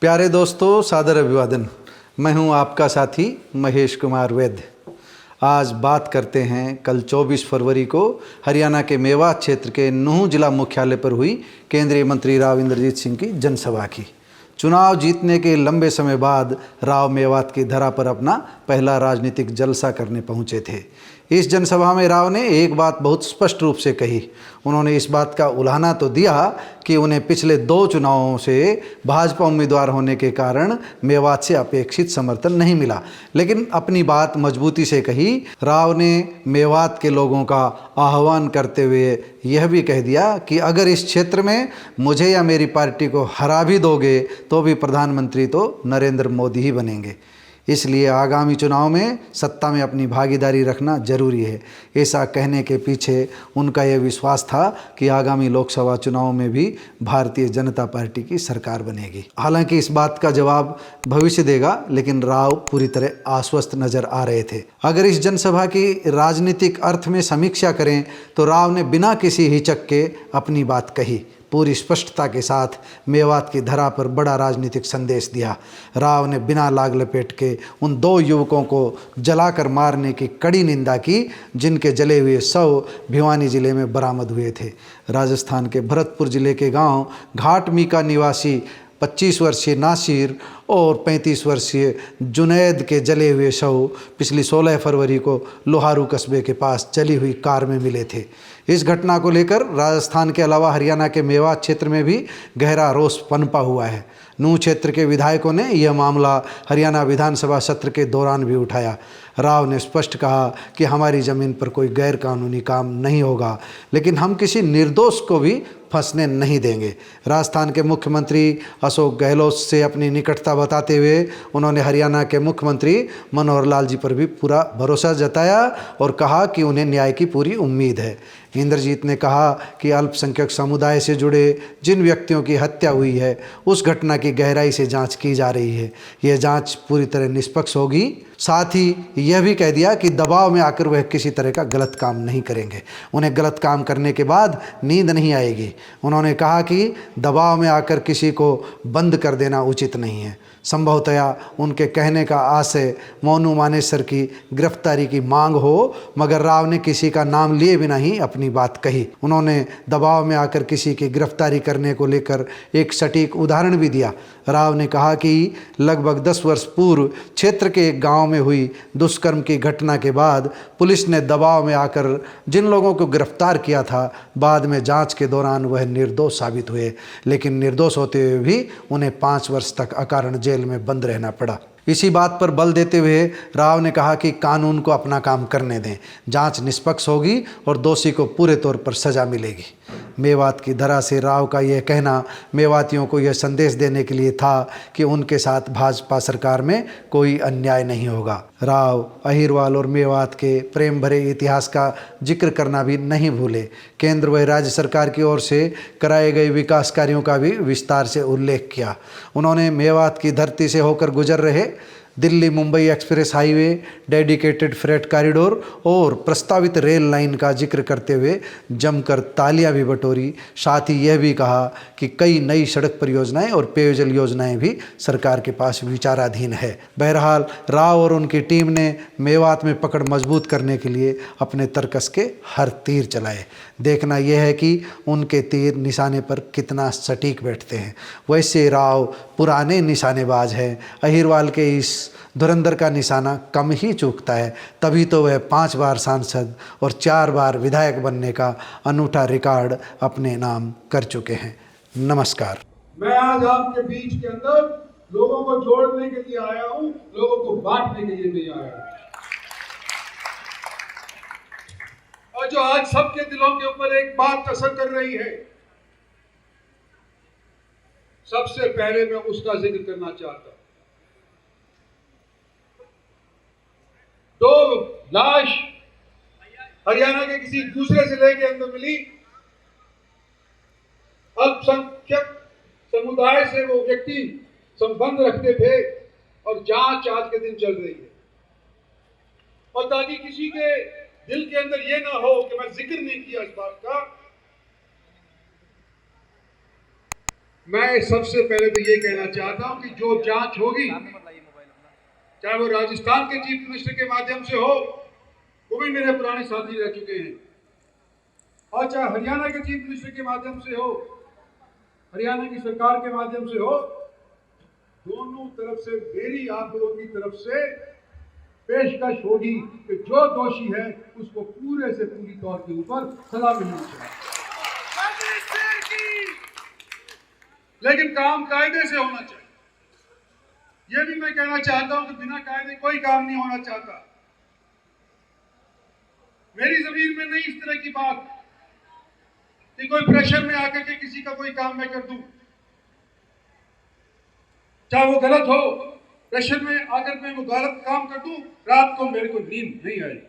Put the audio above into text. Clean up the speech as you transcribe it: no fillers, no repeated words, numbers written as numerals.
प्यारे दोस्तों, सादर अभिवादन। मैं हूं आपका साथी महेश कुमार वैद्य। आज बात करते हैं कल 24 फरवरी को हरियाणा के मेवात क्षेत्र के नूंह जिला मुख्यालय पर हुई केंद्रीय मंत्री राव इंद्रजीत सिंह की जनसभा की। चुनाव जीतने के लंबे समय बाद राव मेवात की धरा पर अपना पहला राजनीतिक जलसा करने पहुंचे थे। इस जनसभा में राव ने एक बात बहुत स्पष्ट रूप से कही। उन्होंने इस बात का उलाहना तो दिया कि उन्हें पिछले 2 चुनावों से भाजपा उम्मीदवार होने के कारण मेवात से अपेक्षित समर्थन नहीं मिला, लेकिन अपनी बात मजबूती से कही। राव ने मेवात के लोगों का आह्वान करते हुए यह भी कह दिया कि अगर इस क्षेत्र में मुझे या मेरी पार्टी को हरा भी दोगे तो भी प्रधानमंत्री तो नरेंद्र मोदी ही बनेंगे। इसलिए आगामी चुनाव में सत्ता में अपनी भागीदारी रखना जरूरी है। ऐसा कहने के पीछे उनका यह विश्वास था कि आगामी लोकसभा चुनाव में भी भारतीय जनता पार्टी की सरकार बनेगी। हालांकि इस बात का जवाब भविष्य देगा, लेकिन राव पूरी तरह आश्वस्त नजर आ रहे थे। अगर इस जनसभा की राजनीतिक अर्थ में समीक्षा करें तो राव ने बिना किसी हिचक के अपनी बात कही, पूरी स्पष्टता के साथ मेवात की धरा पर बड़ा राजनीतिक संदेश दिया। राव ने बिना लाग लपेट के उन 2 युवकों को जलाकर मारने की कड़ी निंदा की, जिनके जले हुए शव भिवानी जिले में बरामद हुए थे। राजस्थान के भरतपुर जिले के गांव घाटमीका निवासी 25 वर्षीय नासिर और 35 वर्षीय जुनैद के जले हुए शव पिछली 16 फरवरी को लोहारू कस्बे के पास चली हुई कार में मिले थे। इस घटना को लेकर राजस्थान के अलावा हरियाणा के मेवात क्षेत्र में भी गहरा रोष पनपा हुआ है। नूंह क्षेत्र के विधायकों ने यह मामला हरियाणा विधानसभा सत्र के दौरान भी उठाया। राव ने स्पष्ट कहा कि हमारी ज़मीन पर कोई गैर कानूनी काम नहीं होगा, लेकिन हम किसी निर्दोष को भी फंसने नहीं देंगे। राजस्थान के मुख्यमंत्री अशोक गहलोत से अपनी निकटता बताते हुए उन्होंने हरियाणा के मुख्यमंत्री मनोहर लाल जी पर भी पूरा भरोसा जताया और कहा कि उन्हें न्याय की पूरी उम्मीद है। इंद्रजीत ने कहा कि अल्पसंख्यक समुदाय से जुड़े जिन व्यक्तियों की हत्या हुई है उस घटना की गहराई से जांच की जा रही है। यह जांच पूरी तरह निष्पक्ष होगी। साथ ही यह भी कह दिया कि दबाव में आकर वह किसी तरह का गलत काम नहीं करेंगे। उन्हें गलत काम करने के बाद नींद नहीं आएगी। उन्होंने कहा कि दबाव में आकर किसी को बंद कर देना उचित नहीं है। संभवतया उनके कहने का आशय मोनू मानेसर की गिरफ्तारी की मांग हो, मगर राव ने किसी का नाम लिए बिना ही अपनी बात कही। उन्होंने दबाव में आकर किसी की गिरफ्तारी करने को लेकर एक सटीक उदाहरण भी दिया। राव ने कहा कि लगभग 10 वर्ष पूर्व क्षेत्र के एक गांव में हुई दुष्कर्म की घटना के बाद पुलिस ने दबाव में आकर जिन लोगों को गिरफ्तार किया था, बाद में जांच के दौरान वह निर्दोष साबित हुए, लेकिन निर्दोष होते हुए भी उन्हें 5 वर्ष तक अकारण जेल में बंद रहना पड़ा। इसी बात पर बल देते हुए राव ने कहा कि कानून को अपना काम करने दें, जांच निष्पक्ष होगी और दोषी को पूरे तौर पर सजा मिलेगी। मेवात की धरा से राव का यह कहना मेवातियों को यह संदेश देने के लिए था कि उनके साथ भाजपा सरकार में कोई अन्याय नहीं होगा। राव अहिरवाल और मेवात के प्रेम भरे इतिहास का जिक्र करना भी नहीं भूले। केंद्र व राज्य सरकार की ओर से कराए गए विकास कार्यों का भी विस्तार से उल्लेख किया। उन्होंने मेवात की धरती से होकर गुजर रहे Delhi Mumbai express highway, dedicated freight corridor और प्रस्तावित रेल लाइन का जिक्र करते हुए जमकर तालियां भी बटोरी। साथ ही यह भी कहा कि कई नई सड़क परियोजनाएं और पेयजल योजनाएं भी सरकार के पास विचाराधीन है। बहरहाल राव और उनकी टीम ने मेवात में पकड़ मजबूत करने के लिए अपने तरकस के हर तीर चलाए। देखना यह है कि उनके तीर निशाने पर कितना सटीक बैठते हैं। वैसे राव पुराने निशानेबाज हैं। अहिरवाल के इस धुरंधर का निशाना कम ही चूकता है, तभी तो वह 5 बार सांसद और 4 बार विधायक बनने का अनूठा रिकॉर्ड अपने नाम कर चुके हैं। नमस्कार। मैं आज आपके बीच के अंदर लोगों को जोड़ने के लिए आया हूं, लोगों को बांटने के लिए नहीं आया हूं। और जो आज सबके दिलों के ऊपर एक बात असर कर रही है, सबसे पहले मैं उसका जिक्र करना चाहता हूं। 2 लाश हरियाणा के किसी दूसरे जिले के अंदर मिली। अल्पसंख्यक समुदाय से वो व्यक्ति संबंध रखते थे और जांच आज के दिन चल रही है। और ताकि किसी के दिल के अंदर ये ना हो कि मैं जिक्र नहीं किया इस बात का, मैं सबसे पहले तो ये कहना चाहता हूं कि जो जांच होगी, चाहे वो राजस्थान के चीफ मिनिस्टर के माध्यम से हो, वो भी मेरे पुराने साथी रह चुके हैं, और चाहे हरियाणा के चीफ मिनिस्टर के माध्यम से हो, हरियाणा की सरकार के माध्यम से हो, दोनों तरफ से मेरी आप लोगों की तरफ से पेशकश होगी कि जो दोषी है उसको पूरे से पूरी तौर के ऊपर सजा मिलनी चाहिए, लेकिन काम कायदे से होना चाहिए। यह भी मैं कहना चाहता हूं कि बिना कायदे कोई काम नहीं होना चाहता। मेरी जमीन में नहीं इस तरह की बात कि कोई प्रेशर में आकर के किसी का कोई काम मैं कर दूं, चाहे वो गलत हो, प्रेशर में आकर मैं वो गलत काम कर दूं, रात को मेरे को नींद नहीं आएगी।